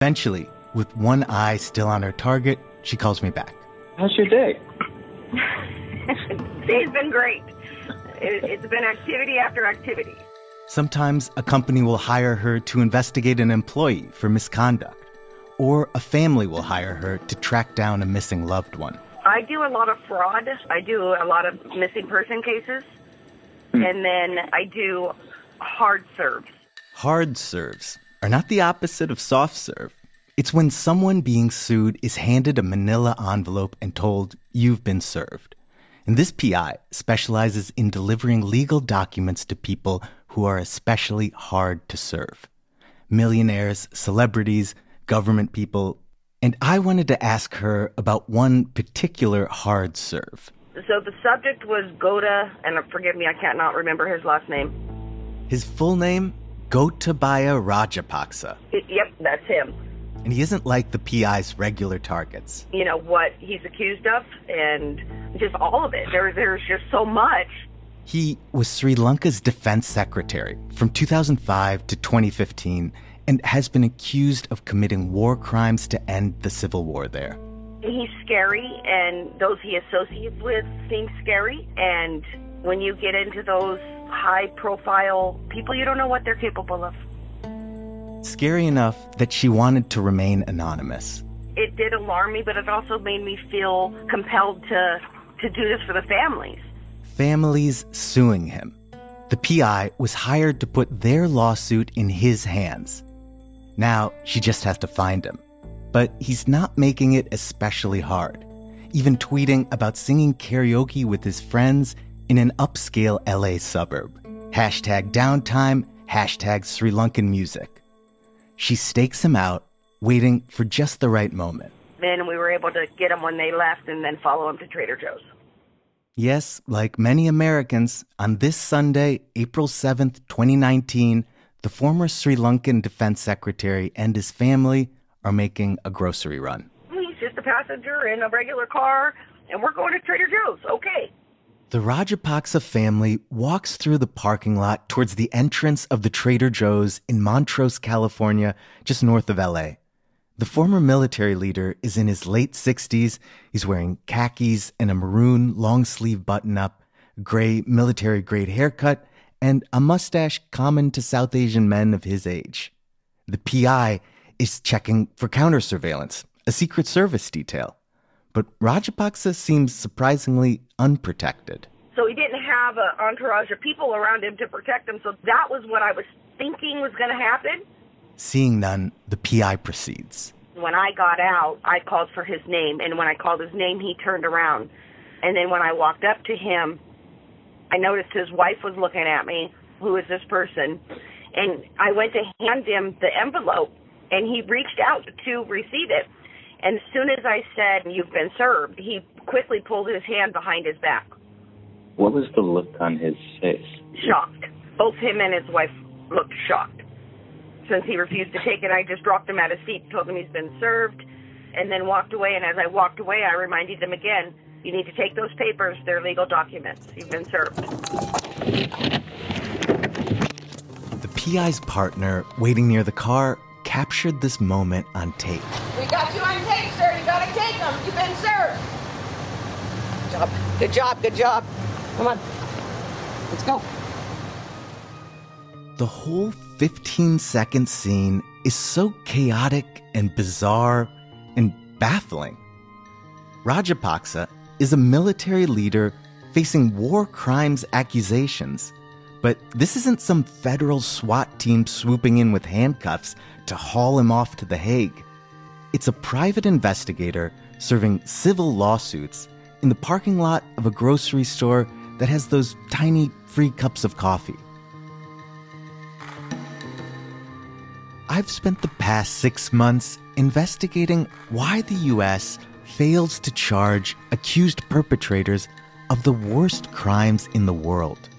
Eventually, with one eye still on her target, she calls me back. How's your day? Day's been great. It's been activity after activity. Sometimes a company will hire her to investigate an employee for misconduct, or a family will hire her to track down a missing loved one. I do a lot of fraud. I do a lot of missing person cases. And then I do hard serves. Hard serves are not the opposite of soft serve. It's when someone being sued is handed a manila envelope and told, you've been served. And this PI specializes in delivering legal documents to people who are especially hard to serve. Millionaires, celebrities, government people. And I wanted to ask her about one particular hard serve. So the subject was Gota, and forgive me, I cannot remember his last name. His full name? Gotabaya Rajapaksa. Yep, that's him. And he isn't like the PI's regular targets. You know, what he's accused of, and just all of it. There's just so much. He was Sri Lanka's defense secretary from 2005 to 2015 and has been accused of committing war crimes to end the civil war there. He's scary, and those he associates with seem scary. And when you get into those high-profile people, you don't know what they're capable of. Scary enough that she wanted to remain anonymous. It did alarm me, but it also made me feel compelled to do this for the families. Families suing him. The PI was hired to put their lawsuit in his hands. Now she just has to find him. But he's not making it especially hard, even tweeting about singing karaoke with his friends in an upscale LA suburb. Hashtag downtime, hashtag Sri Lankan music. She stakes him out, waiting for just the right moment. Then we were able to get him when they left and then follow him to Trader Joe's. Yes, like many Americans, on this Sunday, April 7th, 2019, the former Sri Lankan defense secretary and his family are making a grocery run. He's just a passenger in a regular car, and we're going to Trader Joe's. Okay. The Rajapaksa family walks through the parking lot towards the entrance of the Trader Joe's in Montrose, California, just north of LA. The former military leader is in his late 60s. He's wearing khakis and a maroon long-sleeve button-up, gray military-grade haircut, and a mustache common to South Asian men of his age. The PI is checking for counter-surveillance, a Secret Service detail. But Rajapaksa seems surprisingly unprotected. So he didn't have an entourage of people around him to protect him, so that was what I was thinking was going to happen. Seeing none, the PI proceeds. When I got out, I called for his name, and when I called his name, he turned around. And then when I walked up to him, I noticed his wife was looking at me. Who is this person? And I went to hand him the envelope, and he reached out to receive it. And as soon as I said, you've been served, he quickly pulled his hand behind his back. What was the look on his face? Shocked. Both him and his wife looked shocked. Since he refused to take it, I just dropped him at his feet, told him he's been served, and then walked away. And as I walked away, I reminded them again, you need to take those papers. They're legal documents. You've been served. The PI's partner, waiting near the car, captured this moment on tape. We got you on tape, sir. You got to take them. You've been served. Good job. Good job. Come on. Let's go. The whole 15-second scene is so chaotic and bizarre and baffling. Rajapaksa is a military leader facing war crimes accusations. But this isn't some federal SWAT team swooping in with handcuffs to haul him off to The Hague. It's a private investigator serving civil lawsuits in the parking lot of a grocery store that has those tiny free cups of coffee. I've spent the past 6 months investigating why the U.S. fails to charge accused perpetrators of the worst crimes in the world.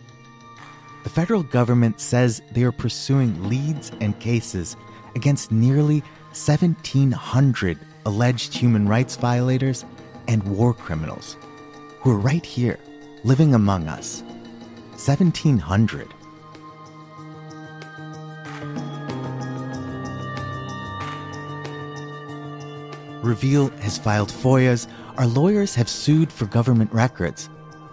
The federal government says they are pursuing leads and cases against nearly 1,700 alleged human rights violators and war criminals who are right here, living among us. 1,700. Reveal has filed FOIAs. Our lawyers have sued for government records.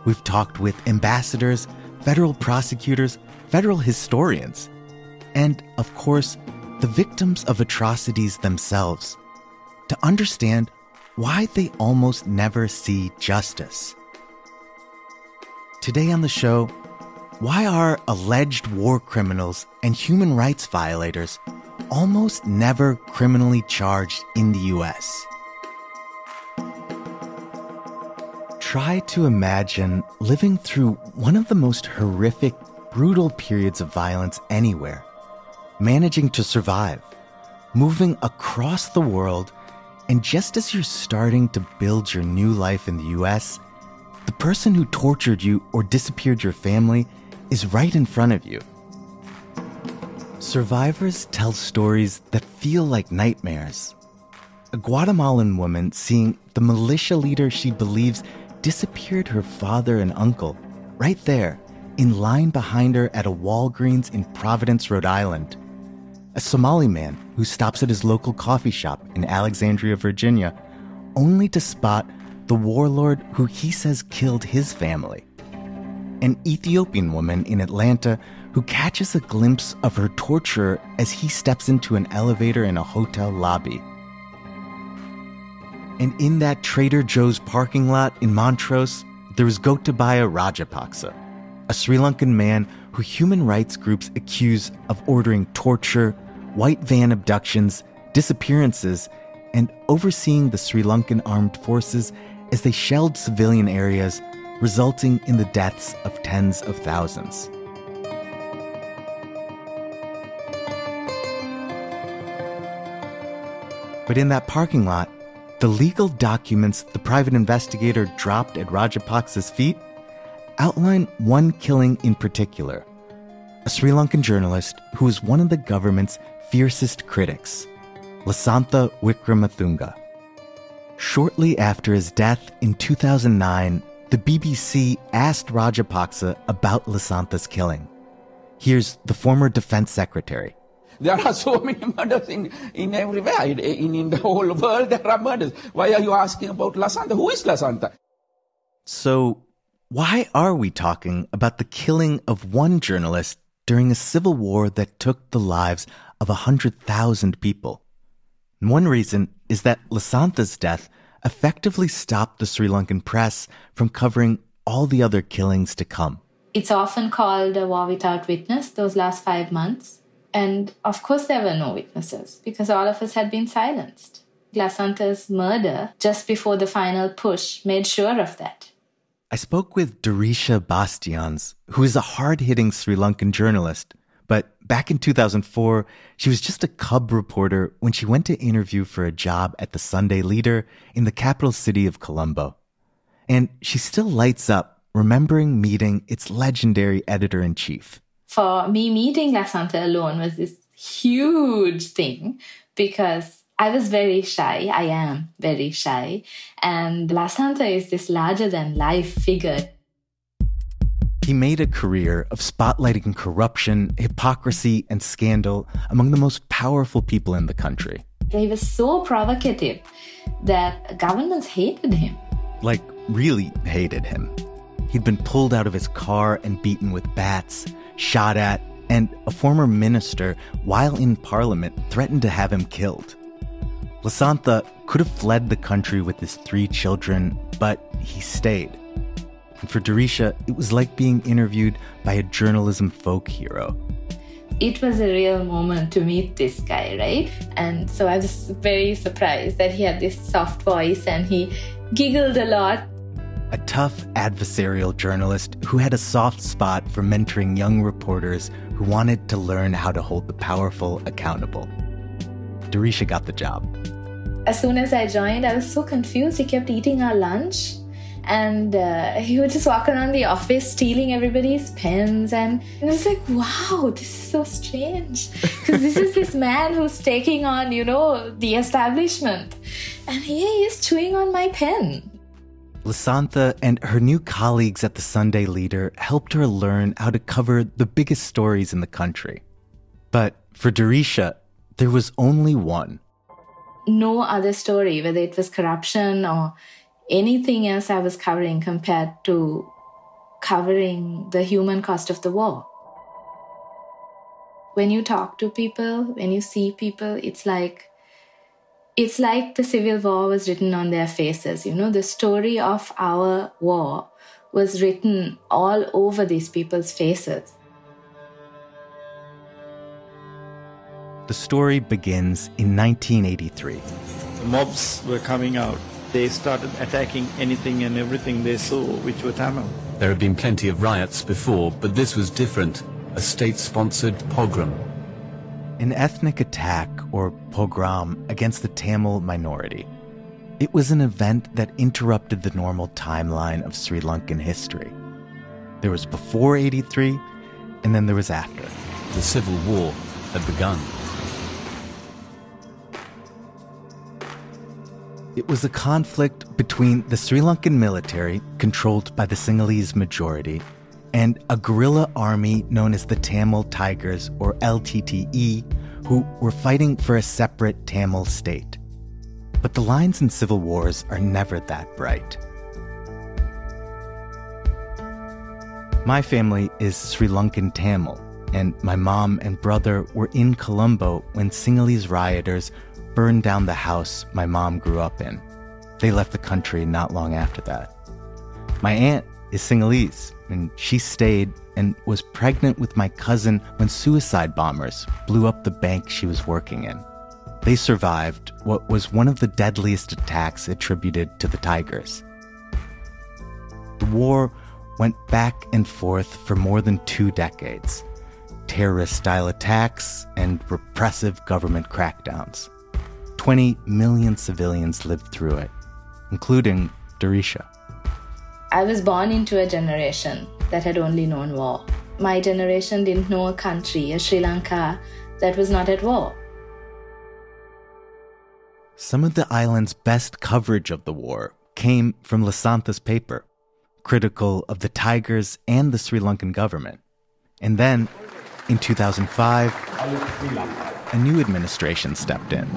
We've talked with ambassadors, federal prosecutors, federal historians, and, of course, the victims of atrocities themselves, to understand why they almost never see justice. Today on the show, why are alleged war criminals and human rights violators almost never criminally charged in the U.S.? Try to imagine living through one of the most horrific, brutal periods of violence anywhere, managing to survive, moving across the world, and just as you're starting to build your new life in the U.S., the person who tortured you or disappeared your family is right in front of you. Survivors tell stories that feel like nightmares. A Guatemalan woman seeing the militia leader she believes disappeared her father and uncle, right there, in line behind her at a Walgreens in Providence, Rhode Island. A Somali man who stops at his local coffee shop in Alexandria, Virginia, only to spot the warlord who he says killed his family. An Ethiopian woman in Atlanta who catches a glimpse of her torturer as he steps into an elevator in a hotel lobby. And in that Trader Joe's parking lot in Montrose, there was Gotabaya Rajapaksa, a Sri Lankan man who human rights groups accuse of ordering torture, white van abductions, disappearances, and overseeing the Sri Lankan armed forces as they shelled civilian areas, resulting in the deaths of tens of thousands. But in that parking lot, the legal documents the private investigator dropped at Rajapaksa's feet outline one killing in particular, a Sri Lankan journalist who was one of the government's fiercest critics, Lasantha Wickrematunge. Shortly after his death in 2009, the BBC asked Rajapaksa about Lasantha's killing. Here's the former defense secretary. There are so many murders in everywhere. In the whole world, there are murders. Why are you asking about Lasantha? Who is Lasantha? So, why are we talking about the killing of one journalist during a civil war that took the lives of 100,000 people? And one reason is that Lasantha's death effectively stopped the Sri Lankan press from covering all the other killings to come. It's often called a war without witness, those last 5 months. And of course there were no witnesses because all of us had been silenced. Lasantha's murder just before the final push made sure of that. I spoke with Durisha Bastians, who is a hard-hitting Sri Lankan journalist. But back in 2004, she was just a cub reporter when she went to interview for a job at the Sunday Leader in the capital city of Colombo. And she still lights up remembering meeting its legendary editor-in-chief. For me, meeting Lasantha alone was this huge thing because I was very shy. I am very shy. And Lasantha is this larger-than-life figure. He made a career of spotlighting corruption, hypocrisy, and scandal among the most powerful people in the country. He was so provocative that governments hated him. Like, really hated him. He'd been pulled out of his car and beaten with bats, shot at, and a former minister, while in parliament, threatened to have him killed. Lasantha could have fled the country with his 3 children, but he stayed. And for Durisha, it was like being interviewed by a journalism folk hero. It was a real moment to meet this guy, right? And so I was very surprised that he had this soft voice and he giggled a lot. A tough adversarial journalist who had a soft spot for mentoring young reporters who wanted to learn how to hold the powerful accountable. Durisha got the job. As soon as I joined, I was so confused. He kept eating our lunch and he would just walk around the office stealing everybody's pens. And I was like, wow, this is so strange. Because this is this man who's taking on, the establishment. And he is chewing on my pen. Lasantha and her new colleagues at the Sunday Leader helped her learn how to cover the biggest stories in the country. But for Durisha, there was only one. no other story, whether it was corruption or anything else I was covering, compared to covering the human cost of the war. When you talk to people, when you see people, it's like the Civil War was written on their faces. You know, the story of our war was written all over these people's faces. The story begins in 1983. The mobs were coming out. They started attacking anything and everything they saw, which were Tamil. There had been plenty of riots before, but this was different. A state-sponsored pogrom. An ethnic attack, or pogrom, against the Tamil minority. It was an event that interrupted the normal timeline of Sri Lankan history. There was before 83, and then there was after. The civil war had begun. It was a conflict between the Sri Lankan military, controlled by the Sinhalese majority, and a guerrilla army known as the Tamil Tigers, or LTTE, who were fighting for a separate Tamil state. But the lines in civil wars are never that bright. My family is Sri Lankan Tamil, and my mom and brother were in Colombo when Sinhalese rioters burned down the house my mom grew up in. They left the country not long after that. My aunt is Sinhalese, and she stayed and was pregnant with my cousin when suicide bombers blew up the bank she was working in. They survived what was one of the deadliest attacks attributed to the Tigers. The war went back and forth for more than 2 decades. Terrorist-style attacks and repressive government crackdowns. 20 million civilians lived through it, including Darisha. I was born into a generation that had only known war. My generation didn't know a country, a Sri Lanka, that was not at war. Some of the island's best coverage of the war came from Lasantha's paper, critical of the Tigers and the Sri Lankan government. And then, in 2005, a new administration stepped in.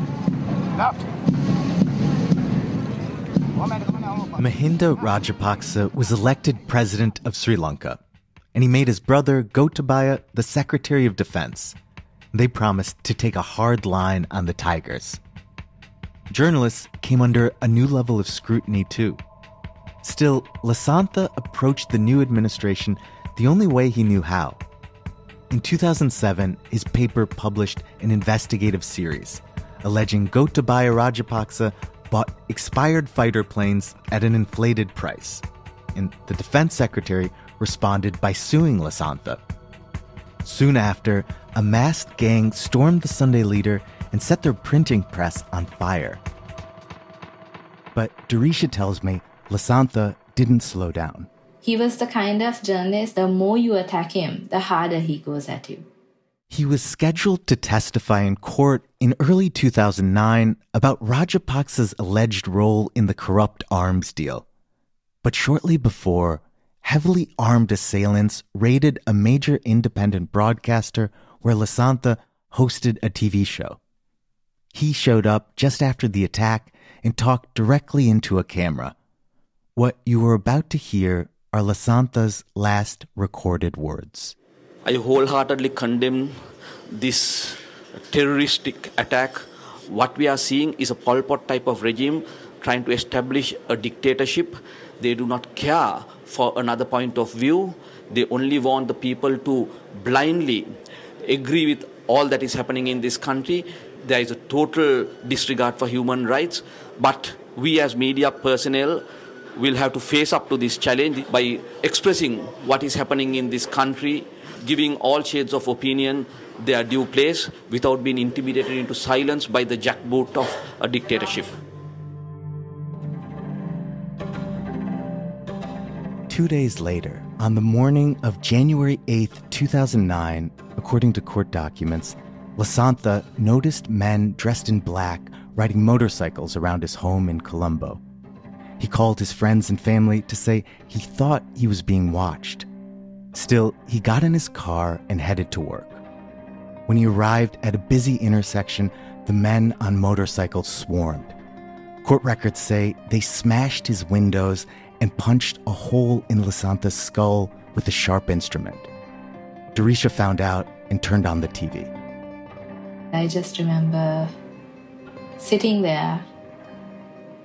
Mahinda Rajapaksa was elected president of Sri Lanka, and he made his brother Gotabaya the Secretary of Defense. They promised to take a hard line on the Tigers. Journalists came under a new level of scrutiny too. Still, Lasantha approached the new administration the only way he knew how. In 2007, his paper published an investigative series alleging Gotabaya Rajapaksa bought expired fighter planes at an inflated price. And the defense secretary responded by suing Lasantha. Soon after, a masked gang stormed the Sunday Leader and set their printing press on fire. But Darisha tells me Lasantha didn't slow down. He was the kind of journalist, the more you attack him, the harder he goes at you. He was scheduled to testify in court in early 2009 about Rajapaksa's alleged role in the corrupt arms deal. But shortly before, heavily armed assailants raided a major independent broadcaster where Lasantha hosted a TV show. He showed up just after the attack and talked directly into a camera. What you are about to hear are Lasantha's last recorded words. I wholeheartedly condemn this terroristic attack. What we are seeing is a Pol Pot type of regime trying to establish a dictatorship. They do not care for another point of view. They only want the people to blindly agree with all that is happening in this country. There is a total disregard for human rights. But we as media personnel will have to face up to this challenge by expressing what is happening in this country, giving all shades of opinion their due place without being intimidated into silence by the jackboot of a dictatorship. 2 days later, on the morning of January 8th, 2009, according to court documents, Lasantha noticed men dressed in black riding motorcycles around his home in Colombo. He called his friends and family to say he thought he was being watched. Still, he got in his car and headed to work. When he arrived at a busy intersection, the men on motorcycles swarmed. Court records say they smashed his windows and punched a hole in Lasantha's skull with a sharp instrument. Darisha found out and turned on the TV. I just remember sitting there,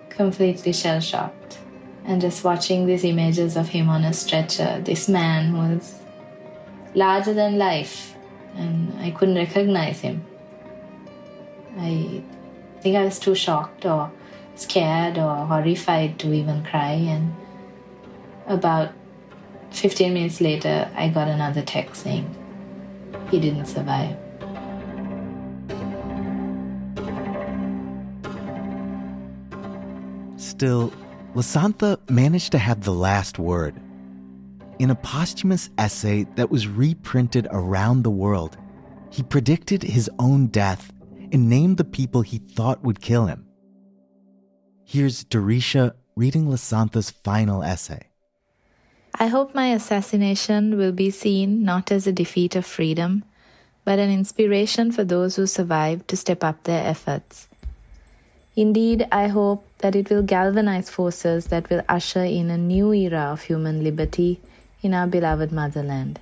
completely shell-shocked, and just watching these images of him on a stretcher, this man who was larger than life, and I couldn't recognize him. I think I was too shocked or scared or horrified to even cry, and about 15 minutes later, I got another text saying he didn't survive. Still, Lasantha managed to have the last word. In a posthumous essay that was reprinted around the world, he predicted his own death and named the people he thought would kill him. Here's Darisha reading Lasantha's final essay. I hope my assassination will be seen not as a defeat of freedom, but an inspiration for those who survived to step up their efforts. Indeed, I hope that it will galvanize forces that will usher in a new era of human liberty in our beloved motherland.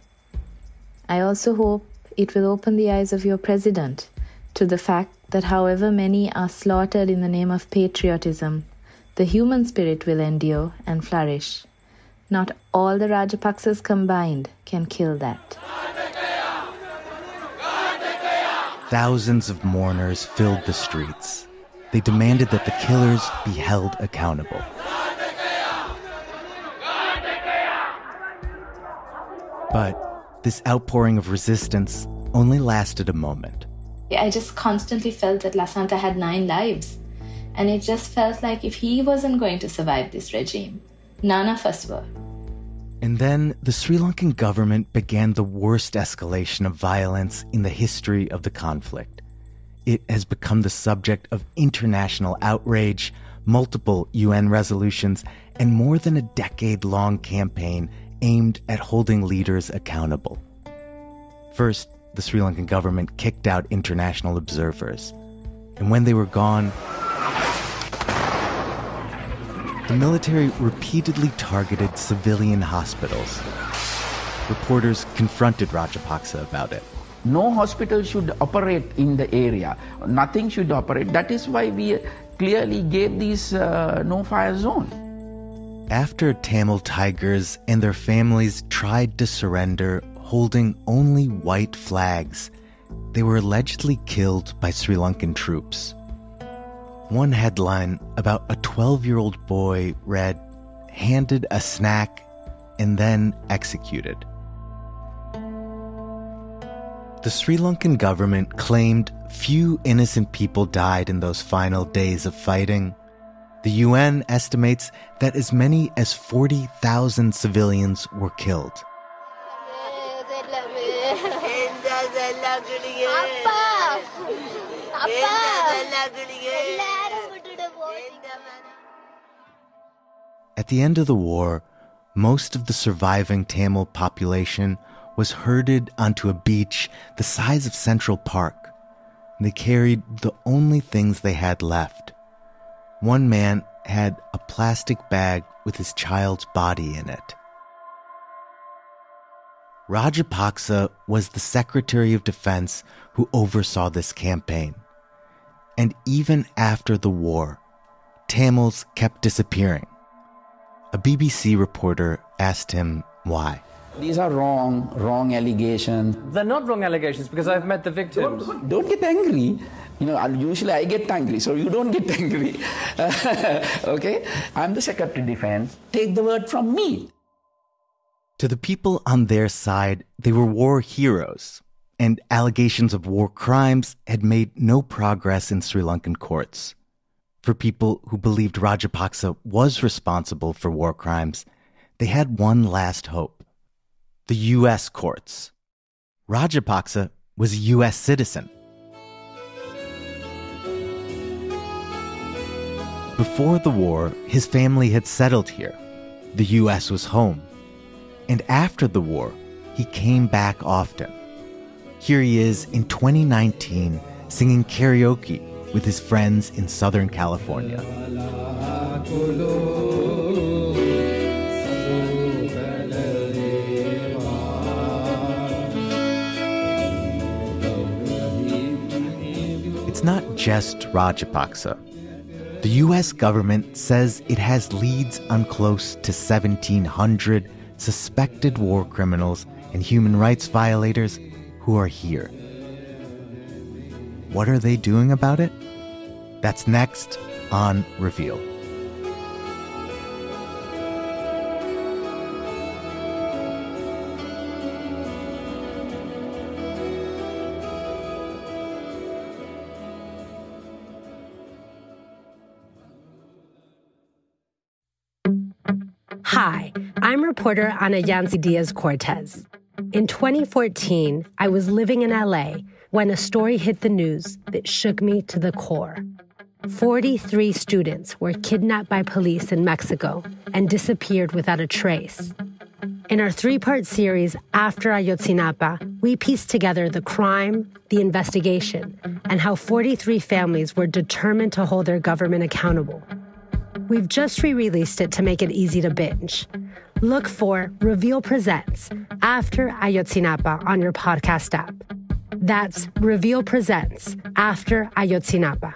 I also hope it will open the eyes of your president to the fact that however many are slaughtered in the name of patriotism, the human spirit will endure and flourish. Not all the Rajapaksas combined can kill that. Thousands of mourners filled the streets. They demanded that the killers be held accountable. But this outpouring of resistance only lasted a moment. I just constantly felt that Lasantha had 9 lives. And it just felt like if he wasn't going to survive this regime, none of us were. And then the Sri Lankan government began the worst escalation of violence in the history of the conflict. It has become the subject of international outrage, multiple UN resolutions, and more than a decade-long campaign aimed at holding leaders accountable. First, the Sri Lankan government kicked out international observers. And when they were gone, the military repeatedly targeted civilian hospitals. Reporters confronted Rajapaksa about it. No hospital should operate in the area. Nothing should operate. That is why we clearly gave this no-fire zone. After Tamil tigers and their families tried to surrender, holding only white flags, they were allegedly killed by Sri Lankan troops. One headline about a 12-year-old boy read, "Handed a snack and then executed." The Sri Lankan government claimed few innocent people died in those final days of fighting. The UN estimates that as many as 40,000 civilians were killed. At the end of the war, most of the surviving Tamil population was herded onto a beach the size of Central Park. They carried the only things they had left. One man had a plastic bag with his child's body in it. Rajapaksa was the Secretary of Defense who oversaw this campaign. And even after the war, Tamils kept disappearing. A BBC reporter asked him why. These are wrong allegations. They're not wrong allegations because I've met the victims. Don't get angry. Usually I get angry, so you don't get angry. Okay? I'm the Secretary of Defense. Take the word from me. To the people on their side, they were war heroes, and allegations of war crimes had made no progress in Sri Lankan courts. For people who believed Rajapaksa was responsible for war crimes, they had one last hope: the U.S. courts. Rajapaksa was a U.S. citizen. Before the war, his family had settled here. The U.S. was home. And after the war, he came back often. Here he is in 2019 singing karaoke with his friends in Southern California. It's not just Rajapaksa. The U.S. government says it has leads on close to 1,700 suspected war criminals and human rights violators who are here. What are they doing about it? That's next on Reveal. Hi, I'm reporter Ana Yancy Diaz-Cortez. In 2014, I was living in LA when a story hit the news that shook me to the core. 43 students were kidnapped by police in Mexico and disappeared without a trace. In our three-part series, After Ayotzinapa, we pieced together the crime, the investigation, and how 43 families were determined to hold their government accountable. We've just re-released it to make it easy to binge. Look for Reveal Presents After Ayotzinapa on your podcast app. That's Reveal Presents After Ayotzinapa.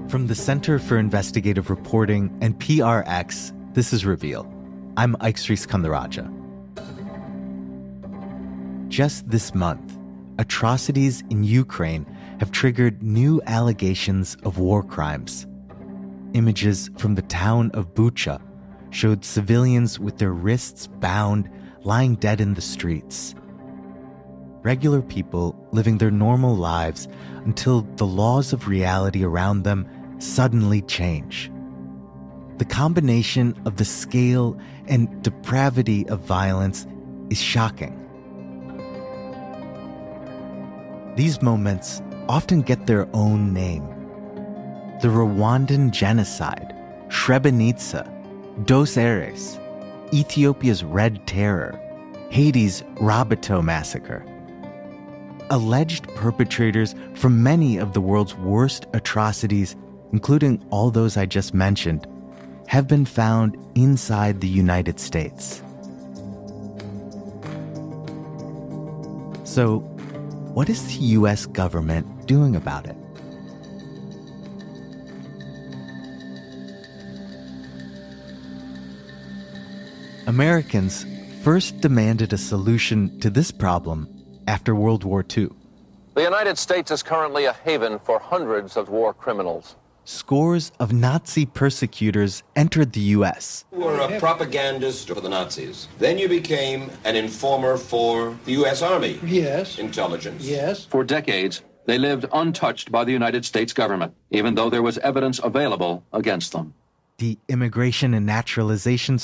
From the Center for Investigative Reporting and PRX, this is Reveal. I'm Ike Sriskandaraja. Just this month, atrocities in Ukraine have triggered new allegations of war crimes. Images from the town of Bucha showed civilians with their wrists bound, lying dead in the streets. Regular people living their normal lives until the laws of reality around them suddenly change. The combination of the scale and depravity of violence is shocking. These moments often get their own name. The Rwandan genocide, Srebrenica, Dos Eres, Ethiopia's Red Terror, Haiti's Rabato massacre. Alleged perpetrators from many of the world's worst atrocities, including all those I just mentioned, have been found inside the United States. So, what is the U.S. government doing about it? Americans first demanded a solution to this problem after World War II. The United States is currently a haven for hundreds of war criminals. Scores of Nazi persecutors entered the U.S. You were a propagandist for the Nazis. Then you became an informer for the U.S. Army. Yes. Intelligence. Yes. For decades, they lived untouched by the United States government, even though there was evidence available against them. The Immigration and Naturalization Service